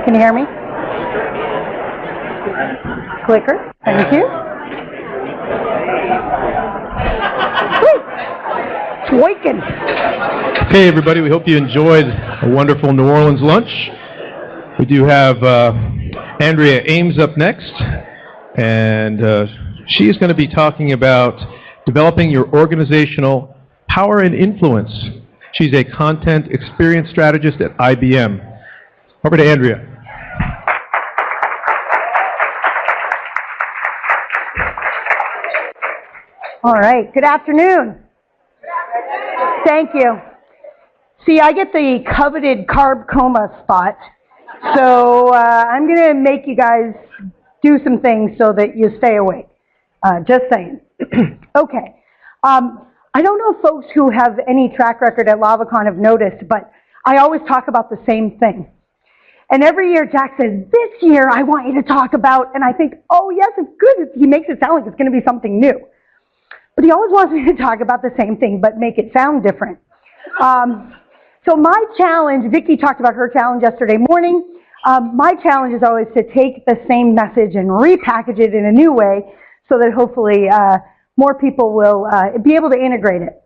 Can you hear me? Clicker. Thank you. It's working. Hey everybody, we hope you enjoyed a wonderful New Orleans lunch. We do have Andrea Ames up next, and she is going to be talking about developing your organizational power and influence. She's a content experience strategist at IBM. Over to Andrea. All right, good afternoon. Thank you. See, I get the coveted carb coma spot, so I'm going to make you guys do some things so that you stay awake. Just saying. Okay. I don't know if folks who have any track record at LavaCon have noticed, but I always talk about the same thing. And every year Jack says, this year I want you to talk about, and I think, oh yes, it's good. He makes it sound like it's going to be something new. But he always wants me to talk about the same thing, but make it sound different. So my challenge, Vicki talked about her challenge yesterday morning. My challenge is always to take the same message and repackage it in a new way so that hopefully more people will be able to integrate it.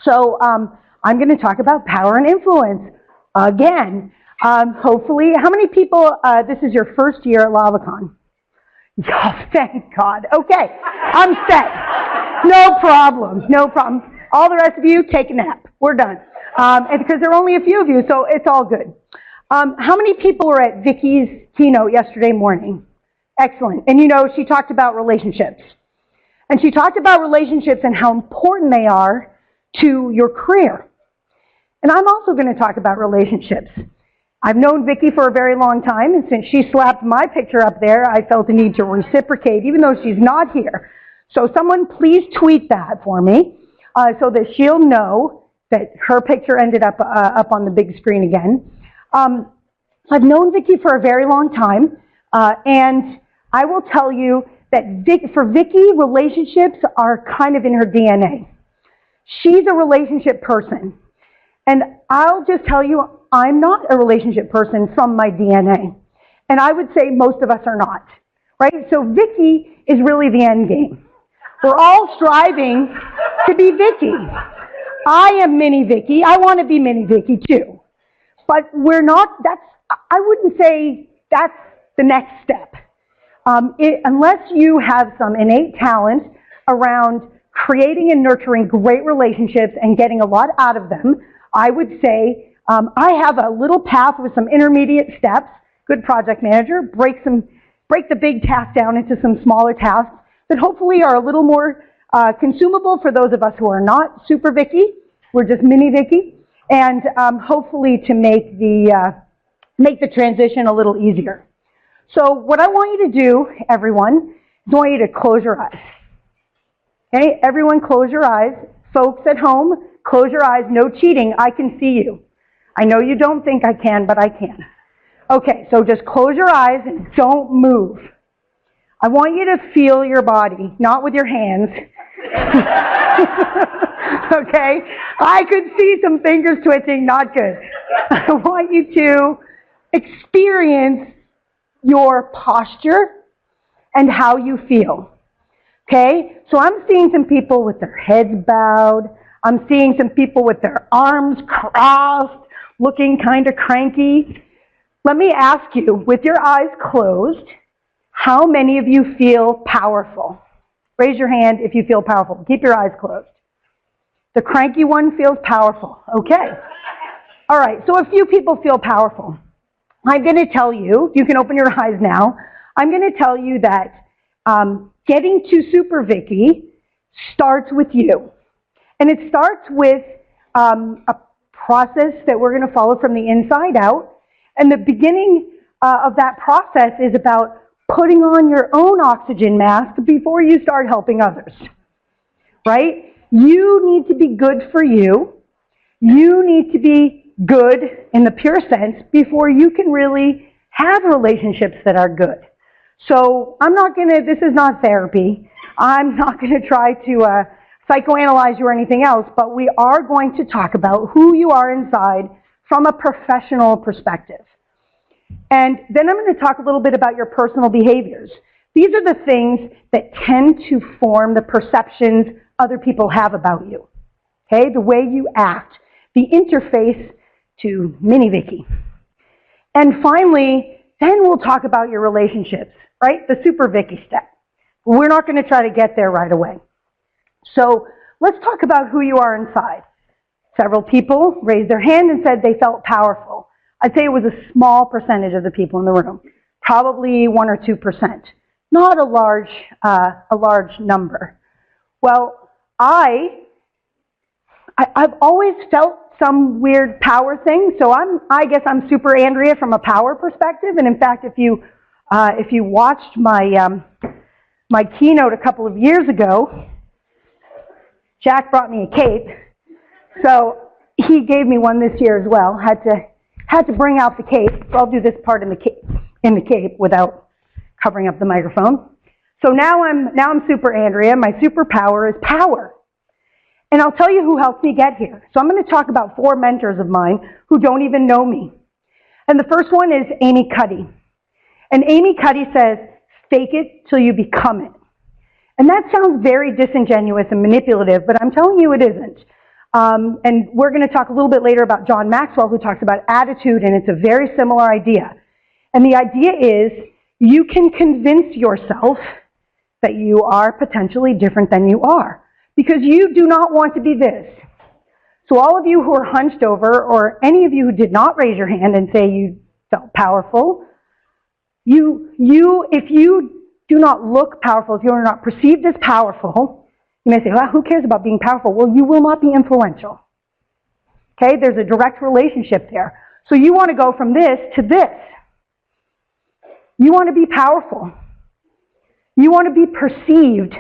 So I'm going to talk about power and influence again. Hopefully, how many people, this is your first year at LavaCon? Oh, thank God. Okay, I'm set. No problem, no problem. All the rest of you, take a nap. We're done. And because there are only a few of you, so it's all good. How many people were at Vicki's keynote yesterday morning? Excellent. And you know, she talked about relationships. And she talked about relationships and how important they are to your career. And I'm also going to talk about relationships. I've known Vicki for a very long time, and since she slapped my picture up there, I felt the need to reciprocate, even though she's not here. So someone please tweet that for me, so that she'll know that her picture ended up on the big screen again. I've known Vicki for a very long time, and I will tell you that for Vicki, relationships are kind of in her DNA. She's a relationship person. And I'll just tell you, I'm not a relationship person from my DNA. And I would say most of us are not, right? So Vicki is really the end game. We're all striving to be Vicki. I am mini Vicki. I want to be mini Vicki too. But we're not, I wouldn't say that's the next step. Unless you have some innate talent around creating and nurturing great relationships and getting a lot out of them, I would say I have a little path with some intermediate steps. Good project manager, break the big task down into some smaller tasks that hopefully are a little more consumable for those of us who are not super Vicki. We're just mini Vicki, and hopefully to make the transition a little easier. So what I want you to do, everyone, is I want you to close your eyes. Okay, everyone close your eyes. Folks at home, close your eyes. No cheating. I can see you. I know you don't think I can, but I can. Okay, so just close your eyes and don't move. I want you to feel your body, not with your hands. Okay? I could see some fingers twitching, not good. I want you to experience your posture and how you feel. Okay? So I'm seeing some people with their heads bowed. I'm seeing some people with their arms crossed, looking kind of cranky. Let me ask you, with your eyes closed, how many of you feel powerful? Raise your hand if you feel powerful. Keep your eyes closed. The cranky one feels powerful. Okay. All right, so a few people feel powerful. I'm going to tell you, you can open your eyes now, I'm going to tell you that getting to Super Vicki starts with you. And it starts with a process that we're going to follow from the inside out. And the beginning of that process is about putting on your own oxygen mask before you start helping others, right? You need to be good for you. You need to be good in the pure sense before you can really have relationships that are good. So I'm not going to, this is not therapy. I'm not going to try to psychoanalyze you or anything else, but we are going to talk about who you are inside from a professional perspective. And then I'm going to talk a little bit about your personal behaviors. These are the things that tend to form the perceptions other people have about you. Okay, the way you act, the interface to Mini Vicky. And finally, then we'll talk about your relationships, right? The Super Vicky step. We're not going to try to get there right away. So let's talk about who you are inside. Several people raised their hand and said they felt powerful. I'd say it was a small percentage of the people in the room, probably 1 or 2%. Not a large number. Well, I've always felt some weird power thing, so I guess I'm Super Andrea from a power perspective. And in fact, if you watched my my keynote a couple of years ago, Jack brought me a cape, so he gave me one this year as well. Had to bring out the cape. So I'll do this part in the cape without covering up the microphone. So now I'm Super Andrea. My superpower is power. And I'll tell you who helped me get here. So I'm going to talk about 4 mentors of mine who don't even know me. And the first one is Amy Cuddy. And Amy Cuddy says, fake it till you become it. And that sounds very disingenuous and manipulative, but I'm telling you it isn't. And we're going to talk a little bit later about John Maxwell, who talks about attitude, and it's a very similar idea. And the idea is you can convince yourself that you are potentially different than you are, because you do not want to be this. So all of you who are hunched over, or any of you who did not raise your hand and say you felt powerful, if you do not look powerful, if you are not perceived as powerful, you may say, well, who cares about being powerful? Well, you will not be influential. Okay, there's a direct relationship there. So you want to go from this to this. You want to be powerful. You want to be perceived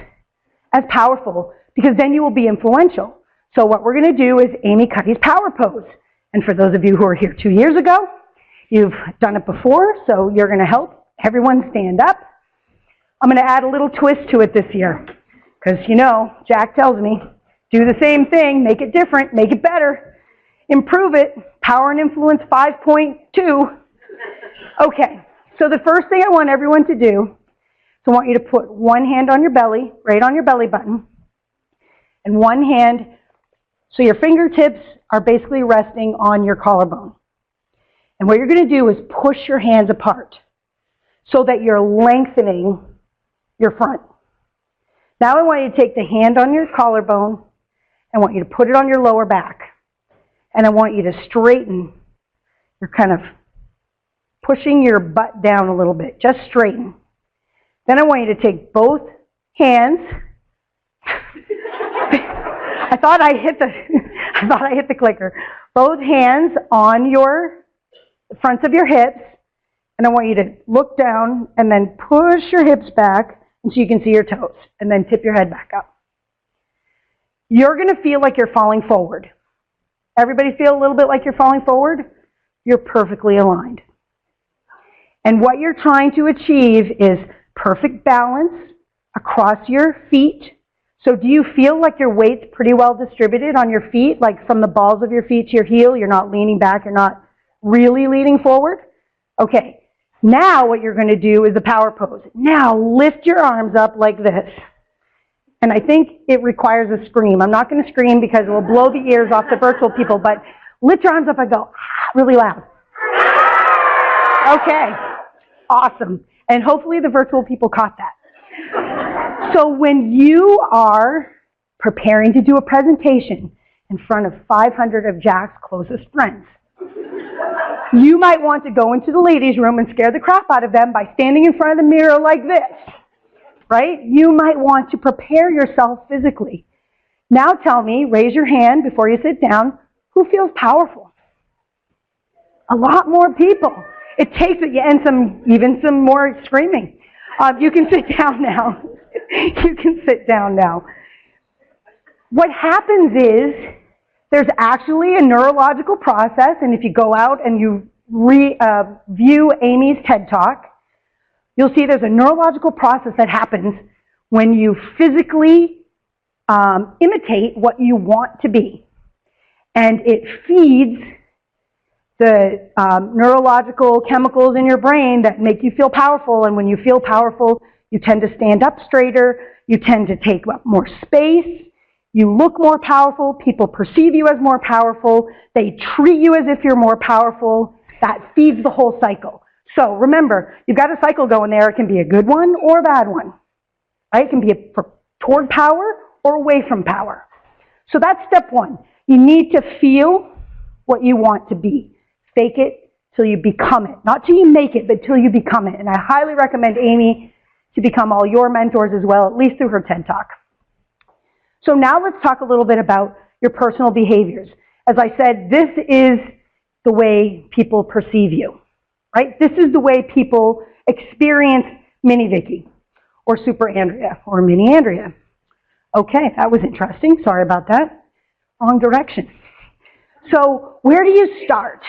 as powerful, because then you will be influential. So what we're going to do is Amy Cuddy's power pose. And for those of you who were here 2 years ago, you've done it before, so you're going to help everyone stand up. I'm going to add a little twist to it this year, because, you know, Jack tells me, do the same thing, make it different, make it better, improve it, power and influence 5.2. Okay, so the first thing I want everyone to do is I want you to put one hand on your belly, right on your belly button, and one hand, so your fingertips are basically resting on your collarbone. And what you're going to do is push your hands apart so that you're lengthening your front. Now I want you to take the hand on your collarbone, I want you to put it on your lower back, and I want you to straighten. You're kind of pushing your butt down a little bit, just straighten. Then I want you to take both hands. I thought I hit the clicker. Both hands on your fronts of your hips, and I want you to look down and then push your hips back so you can see your toes, and then tip your head back up. You're going to feel like you're falling forward. Everybody feel a little bit like you're falling forward? You're perfectly aligned. And what you're trying to achieve is perfect balance across your feet. So do you feel like your weight's pretty well distributed on your feet, like from the balls of your feet to your heel? You're not leaning back, you're not really leaning forward? Okay. Now what you're going to do is the power pose. Now lift your arms up like this. And I think it requires a scream. I'm not going to scream because it will blow the ears off the virtual people, but lift your arms up and go really loud. Okay, awesome. And hopefully the virtual people caught that. So when you are preparing to do a presentation in front of 500 of Jack's closest friends, you might want to go into the ladies' room and scare the crap out of them by standing in front of the mirror like this, right? You might want to prepare yourself physically. Now tell me, raise your hand before you sit down, who feels powerful? A lot more people. It takes it, and even some more screaming. You can sit down now. You can sit down now. What happens is, there's actually a neurological process, and if you go out and you view Amy's TED Talk, you'll see there's a neurological process that happens when you physically imitate what you want to be. And it feeds the neurological chemicals in your brain that make you feel powerful, and when you feel powerful, you tend to stand up straighter, you tend to take up more space, you look more powerful, people perceive you as more powerful, they treat you as if you're more powerful. That feeds the whole cycle. So remember, you've got a cycle going there. It can be a good one or a bad one. Right? It can be toward power or away from power. So that's step one. You need to feel what you want to be. Fake it till you become it. Not till you make it, but till you become it. And I highly recommend Amy to become all your mentors as well, at least through her TED Talk. So now let's talk a little bit about your personal behaviors. As I said, this is the way people perceive you, right? This is the way people experience Mini Vicky or Super Andrea or Mini Andrea. Okay, that was interesting. Sorry about that. Wrong direction. So where do you start?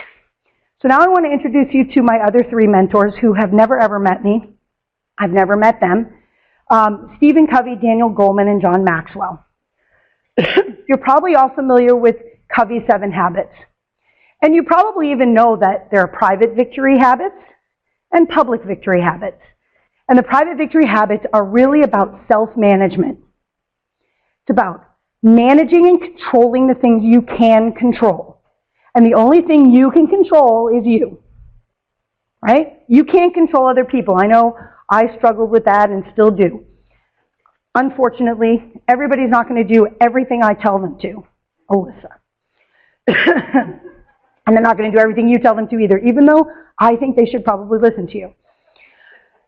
So now I want to introduce you to my other three mentors who have never ever met me. I've never met them. Stephen Covey, Daniel Goleman, and John Maxwell. You're probably all familiar with Covey's 7 habits. And you probably even know that there are private victory habits and public victory habits. And the private victory habits are really about self-management. It's about managing and controlling the things you can control. And the only thing you can control is you. Right? You can't control other people. I know I struggled with that and still do. Unfortunately, everybody's not going to do everything I tell them to. Alyssa. And they're not going to do everything you tell them to either, even though I think they should probably listen to you.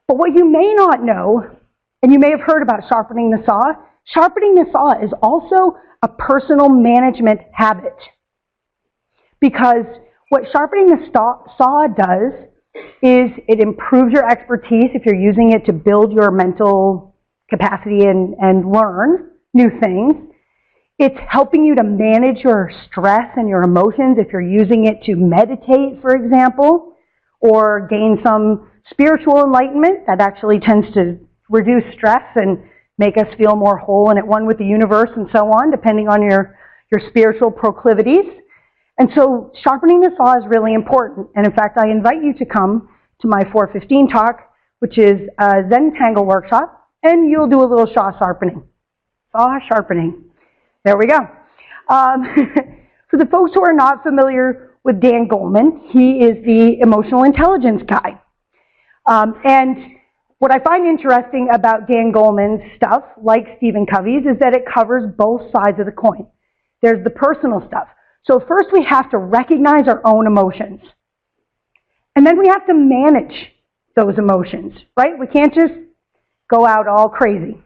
But what you may not know, and you may have heard about sharpening the saw is also a personal management habit. Because what sharpening the saw does is it improves your expertise if you're using it to build your mental capacity and learn new things. It's helping you to manage your stress and your emotions if you're using it to meditate, for example, or gain some spiritual enlightenment. That actually tends to reduce stress and make us feel more whole and at one with the universe and so on, depending on your spiritual proclivities. And so sharpening the saw is really important. And in fact, I invite you to come to my 4:15 talk, which is a Zen Tangle workshop, and you'll do a little saw sharpening. Saw sharpening. There we go. For the folks who are not familiar with Dan Goleman, he is the emotional intelligence guy. And what I find interesting about Dan Goleman's stuff, like Stephen Covey's, is that it covers both sides of the coin. There's the personal stuff. So first we have to recognize our own emotions. And then we have to manage those emotions, right? We can't just go out all crazy.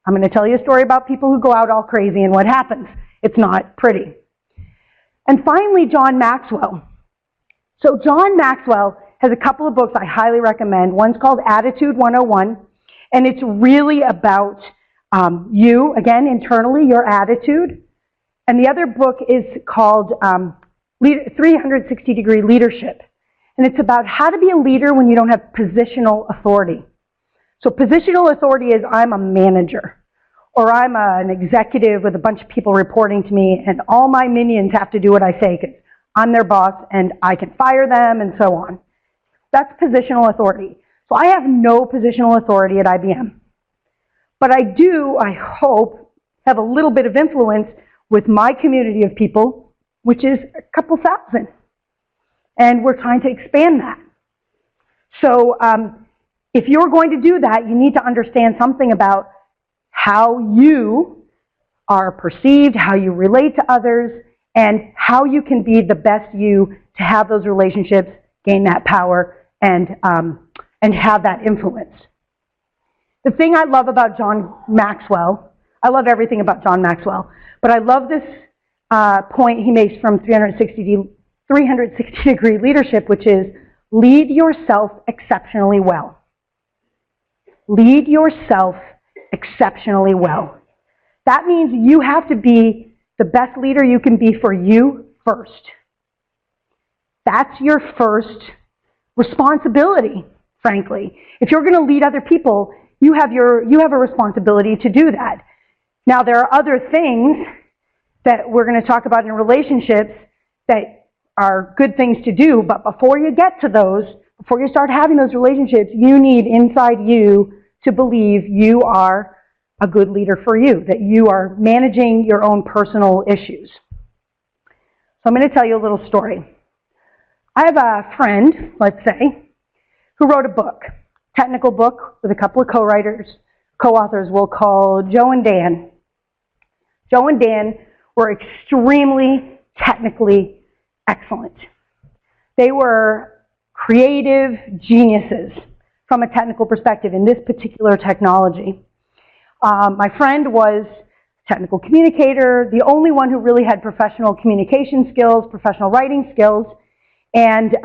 I'm going to tell you a story about people who go out all crazy and what happens. It's not pretty. And finally, John Maxwell. So John Maxwell has a couple of books I highly recommend. One's called Attitude 101, and it's really about you, again, internally, your attitude. And the other book is called 360-Degree Leadership. And it's about how to be a leader when you don't have positional authority. So positional authority is I'm a manager, or I'm an executive with a bunch of people reporting to me, and all my minions have to do what I say because I'm their boss and I can fire them and so on. That's positional authority. So I have no positional authority at IBM. But I do, I hope, have a little bit of influence with my community of people, which is a couple thousand. And we're trying to expand that. So if you're going to do that, you need to understand something about how you are perceived, how you relate to others, and how you can be the best you to have those relationships, gain that power, and have that influence. The thing I love about John Maxwell, I love everything about John Maxwell, but I love this point he makes from 360-Degree Leadership, which is lead yourself exceptionally well. Lead yourself exceptionally well. That means you have to be the best leader you can be for you first. That's your first responsibility, frankly. If you're going to lead other people, you have a responsibility to do that. Now, there are other things that we're going to talk about in relationships that are good things to do, but before you get to those, before you start having those relationships, you need inside you to believe you are a good leader for you, that you are managing your own personal issues. So I'm going to tell you a little story. I have a friend, let's say, who wrote a book, technical book with a couple of co-authors we'll call Joe and Dan. Joe and Dan were extremely technically excellent. They were creative geniuses from a technical perspective in this particular technology. My friend was a technical communicator, the only one who really had professional communication skills, professional writing skills, and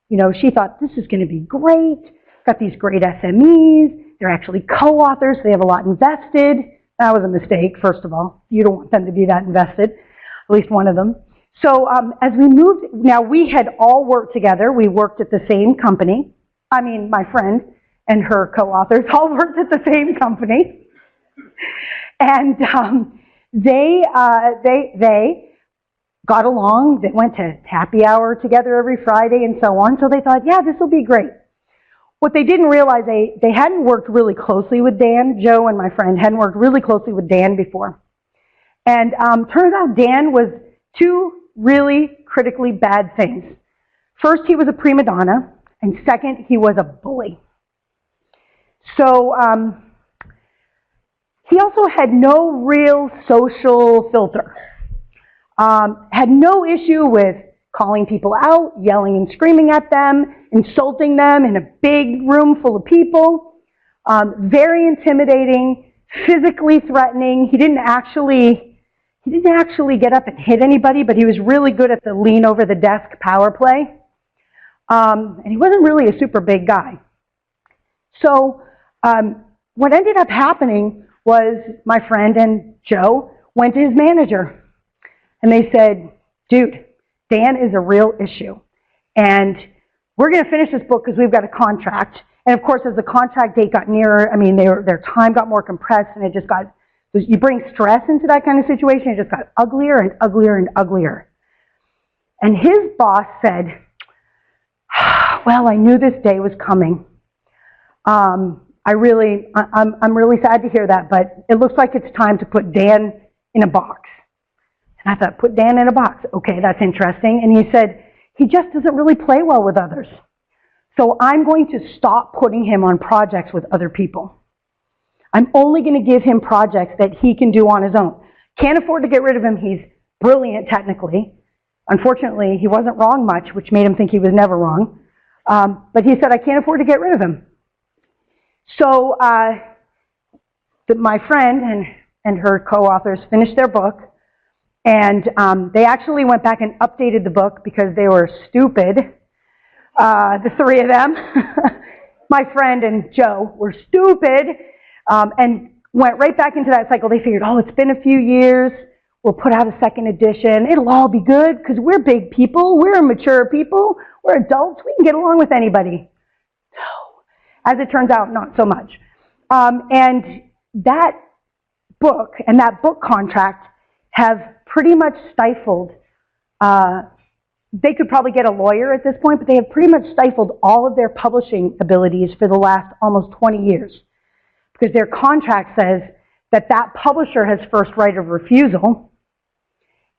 you know, she thought, this is going to be great. Got these great SMEs. They're actually co-authors. They have a lot invested. That was a mistake, first of all. You don't want them to be that invested, at least one of them. So as we moved, now we had all worked together. We worked at the same company. I mean, my friend and her co-authors all worked at the same company. And they got along. They went to happy hour together every Friday and so on. So they thought, yeah, this will be great. What they didn't realize, they hadn't worked really closely with Dan. Joe and my friend hadn't worked really closely with Dan before. And turns out Dan was two really critically bad things. First, he was a prima donna, and second, he was a bully. So he also had no real social filter. Had no issue with calling people out, yelling and screaming at them, insulting them in a big room full of people. Very intimidating, physically threatening. He didn't actually get up and hit anybody, but he was really good at the lean over the desk power play. And he wasn't really a super big guy. So what ended up happening was my friend and Joe went to his manager. And they said, dude, Dan is a real issue. And we're going to finish this book because we've got a contract. And of course, as the contract date got nearer, I mean, their time got more compressed, and it just got, you bring stress into that kind of situation, it just got uglier and uglier and uglier. And his boss said, well, I knew this day was coming. I'm really sad to hear that, but it looks like it's time to put Dan in a box. And I thought, put Dan in a box. Okay, that's interesting. And he said, he just doesn't really play well with others. So I'm going to stop putting him on projects with other people. I'm only going to give him projects that he can do on his own. Can't afford to get rid of him. He's brilliant technically. Unfortunately, he wasn't wrong much, which made him think he was never wrong. But he said, I can't afford to get rid of him. So my friend and her co-authors finished their book. And they actually went back and updated the book because they were stupid, the three of them. My friend and Joe were stupid and went right back into that cycle. They figured, oh, it's been a few years. We'll put out a second edition. It'll all be good because we're big people. We're mature people. We're adults. We can get along with anybody. No. As it turns out, not so much. And that book and that book contract have pretty much stifled, they could probably get a lawyer at this point, but they have pretty much stifled all of their publishing abilities for the last almost 20 years. Because their contract says that that publisher has first right of refusal,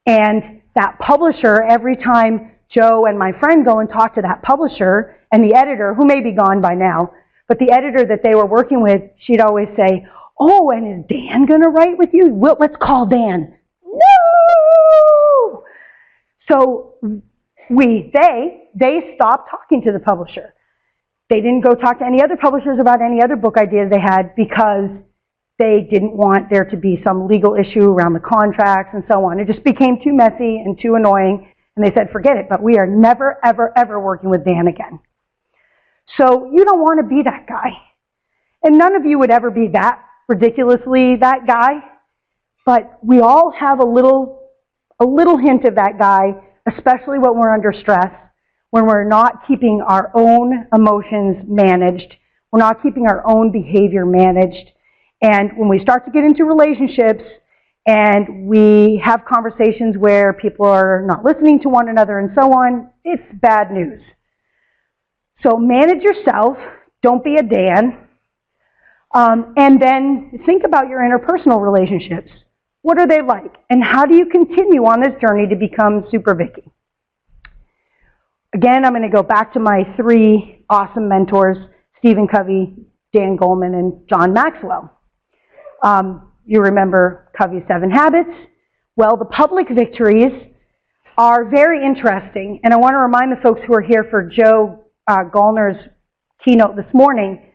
and that publisher, every time Joe and my friend go and talk to that publisher, and the editor, who may be gone by now, but the editor that they were working with, she'd always say, oh, and is Dan going to write with you? Well, let's call Dan. No! So they stopped talking to the publisher. They didn't go talk to any other publishers about any other book ideas they had because they didn't want there to be some legal issue around the contracts and so on. It just became too messy and too annoying, and they said, forget it, but we are never, ever, ever working with Dan again. So you don't want to be that guy. And none of you would ever be that ridiculously that guy. But we all have a little hint of that guy, especially when we're under stress, when we're not keeping our own emotions managed, we're not keeping our own behavior managed. And when we start to get into relationships and we have conversations where people are not listening to one another and so on, it's bad news. So manage yourself, don't be a Dan, and then think about your interpersonal relationships. What are they like? And how do you continue on this journey to become Super Vicky? Again, I'm going to go back to my 3 awesome mentors, Stephen Covey, Dan Goleman, and John Maxwell. You remember Covey's 7 Habits? Well, the public victories are very interesting, and I want to remind the folks who are here for Joe Gallner's keynote this morning.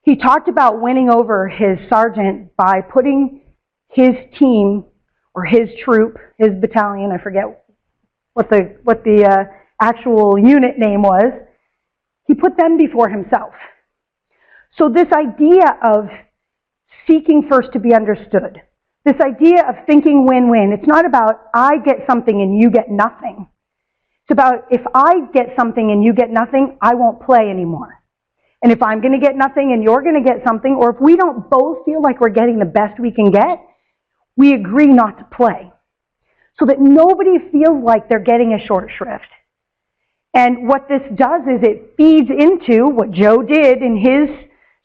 He talked about winning over his sergeant by putting his team, or his troop, his battalion, I forget what the actual unit name was, he put them before himself. So this idea of seeking first to be understood, this idea of thinking win-win, it's not about I get something and you get nothing. It's about if I get something and you get nothing, I won't play anymore. And if I'm going to get nothing and you're going to get something, or if we don't both feel like we're getting the best we can get, we agree not to play. So that nobody feels like they're getting a short shrift. And what this does is it feeds into what Joe did in his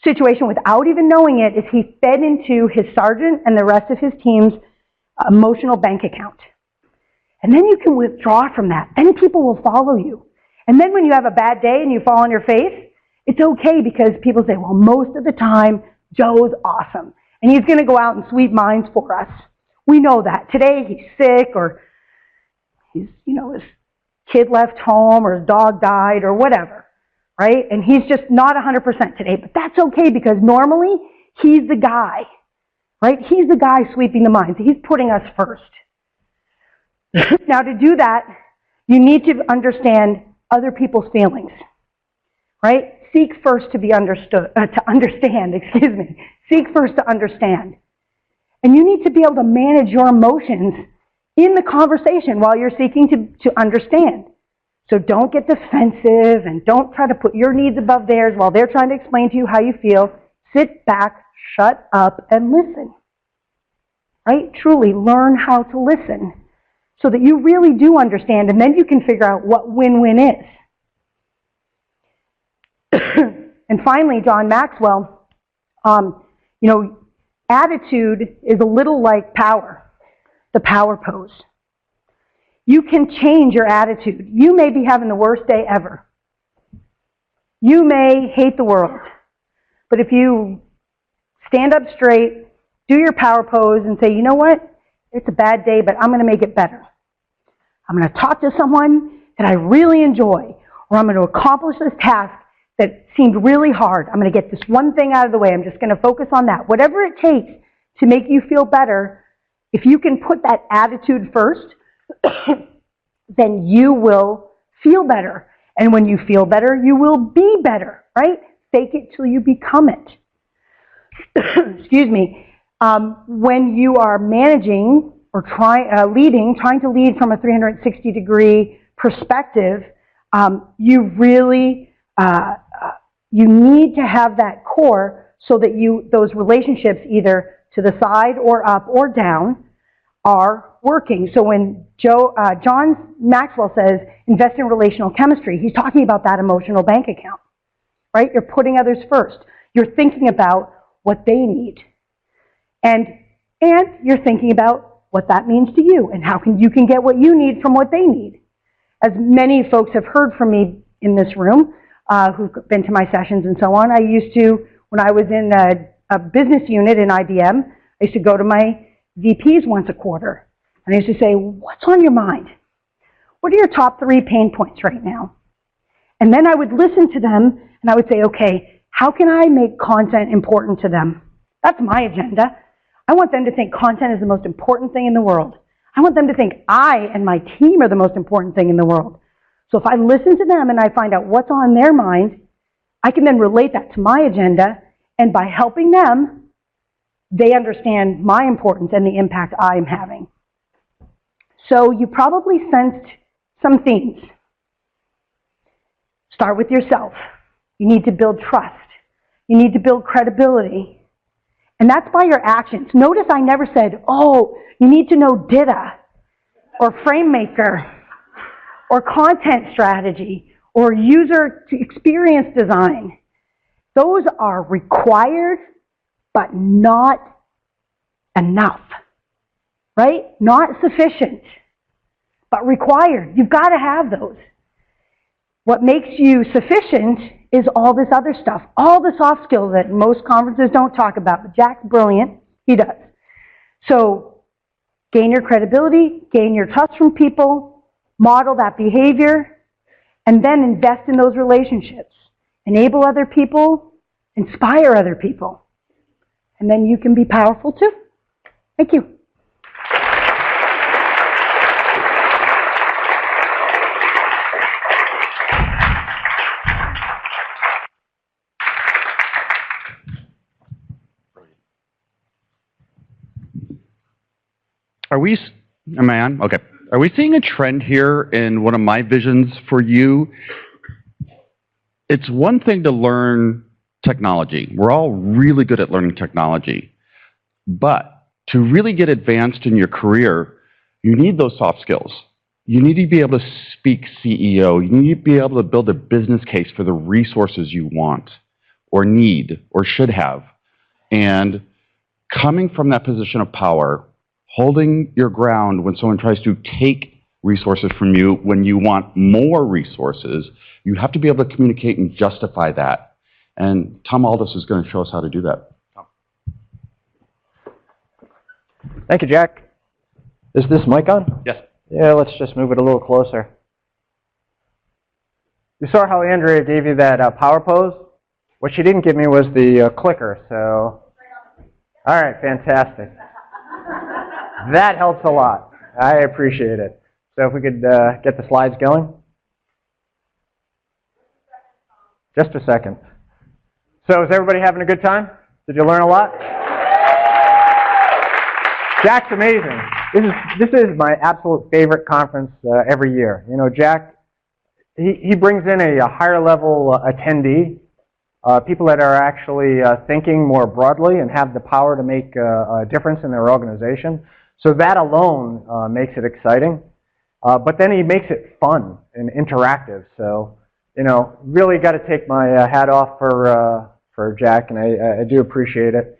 situation without even knowing it, is he fed into his sergeant and the rest of his team's emotional bank account. And then you can withdraw from that. Then people will follow you. And then when you have a bad day and you fall on your face, it's okay because people say, well, most of the time, Joe's awesome. And he's going to go out and sweep mines for us. We know that. Today he's sick, or his kid left home, or his dog died, or whatever, right? And he's just not 100% today, but that's okay because normally he's the guy, right? He's the guy sweeping the mines. He's putting us first. Now to do that, you need to understand other people's feelings, right? Seek first to be understood, to understand, excuse me. Seek first to understand. And you need to be able to manage your emotions in the conversation while you're seeking to understand. So don't get defensive and don't try to put your needs above theirs while they're trying to explain to you how you feel. Sit back, shut up, and listen. Right? Truly learn how to listen so that you really do understand, and then you can figure out what win-win is. And finally, John Maxwell, attitude is a little like power, the power pose. You can change your attitude. You may be having the worst day ever. You may hate the world. But if you stand up straight, do your power pose, and say, you know what? It's a bad day, but I'm going to make it better. I'm going to talk to someone that I really enjoy, or I'm going to accomplish this task that seemed really hard. I'm going to get this one thing out of the way. I'm just going to focus on that. Whatever it takes to make you feel better, if you can put that attitude first, then you will feel better. And when you feel better, you will be better, right? Fake it till you become it. Excuse me. When you are managing or trying to lead from a 360-degree perspective, you really you need to have that core so that those relationships, either to the side or up or down, are working. So when John Maxwell says invest in relational chemistry, he's talking about that emotional bank account, right? You're putting others first. You're thinking about what they need. And you're thinking about what that means to you and how you can get what you need from what they need. As many folks have heard from me in this room, who've been to my sessions and so on, I used to, when I was in a business unit in IBM, I used to go to my VPs once a quarter. And I used to say, what's on your mind? What are your top 3 pain points right now? And then I would listen to them and I would say, okay, how can I make content important to them? That's my agenda. I want them to think content is the most important thing in the world. I want them to think I and my team are the most important thing in the world. So if I listen to them and I find out what's on their mind, I can then relate that to my agenda, and by helping them, they understand my importance and the impact I'm having. So you probably sensed some themes. Start with yourself. You need to build trust. You need to build credibility. And that's by your actions. Notice I never said, oh, you need to know DITA, or FrameMaker, or content strategy, or user experience design. Those are required, but not enough, right? Not sufficient, but required. You've got to have those. What makes you sufficient is all this other stuff, all the soft skills that most conferences don't talk about, but Jack's brilliant, he does. So gain your credibility, gain your trust from people, model that behavior, and then invest in those relationships. Enable other people, inspire other people, and then you can be powerful too. Thank you. Am I on? Okay. Are we seeing a trend here in one of my visions for you? It's one thing to learn technology. We're all really good at learning technology. But to really get advanced in your career, you need those soft skills. You need to be able to speak CEO. You need to be able to build a business case for the resources you want or need or should have. And coming from that position of power, holding your ground when someone tries to take resources from you when you want more resources, you have to be able to communicate and justify that. And Tom Aldous is going to show us how to do that. Tom. Thank you, Jack. Is this mic on? Yes. Yeah, let's just move it a little closer. You saw how Andrea gave you that power pose? What she didn't give me was the clicker, so... All right, fantastic. That helps a lot. I appreciate it. So if we could get the slides going. Just a second. So is everybody having a good time? Did you learn a lot? Jack's amazing. This is my absolute favorite conference every year. You know, Jack, he brings in a higher level attendee, people that are actually thinking more broadly and have the power to make a difference in their organization. So that alone makes it exciting. But then he makes it fun and interactive. So, you know, really got to take my hat off for Jack, and I do appreciate it.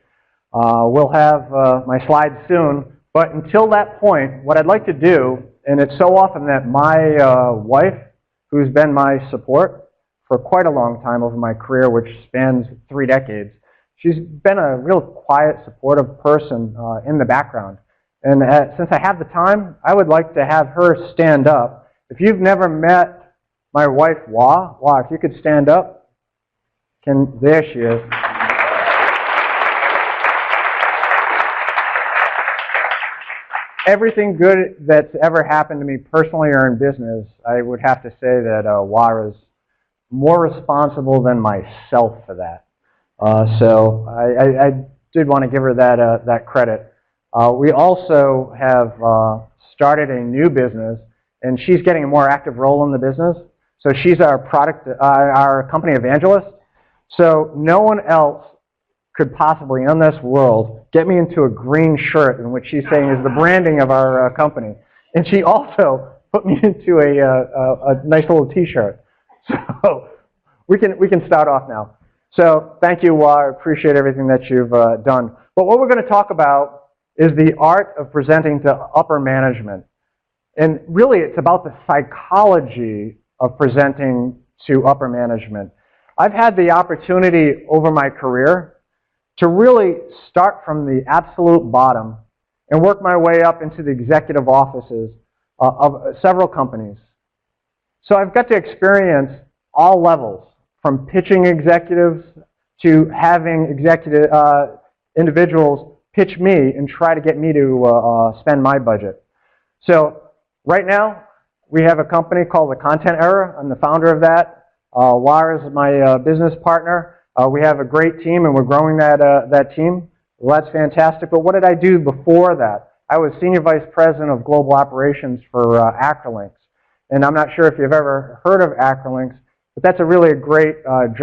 We'll have my slides soon. But until that point, what I'd like to do, and it's so often that my wife, who's been my support for quite a long time over my career, which spans 3 decades, she's been a real quiet, supportive person in the background. And since I have the time, I would like to have her stand up. If you've never met my wife, Wah, if you could stand up. There she is. Everything good that's ever happened to me personally or in business, I would have to say that Wah is more responsible than myself for that. So I did want to give her that credit. We also have started a new business, and she's getting a more active role in the business. So she's our our company evangelist. So no one else could possibly, in this world, get me into a green shirt, in which she's saying is the branding of our company. And she also put me into a nice little T-shirt. So we can start off now. So thank you, I appreciate everything that you've done. But what we're going to talk about is the art of presenting to upper management. And really, it's about the psychology of presenting to upper management. I've had the opportunity over my career to really start from the absolute bottom and work my way up into the executive offices of several companies. So I've got to experience all levels, from pitching executives to having individuals pitch me and try to get me to spend my budget. So right now, we have a company called The Content Era. I'm the founder of that. Wah is my business partner. We have a great team, and we're growing that team. Well, that's fantastic. But what did I do before that? I was Senior Vice President of Global Operations for Acrolinks. And I'm not sure if you've ever heard of Acrolinks, but that's a really great German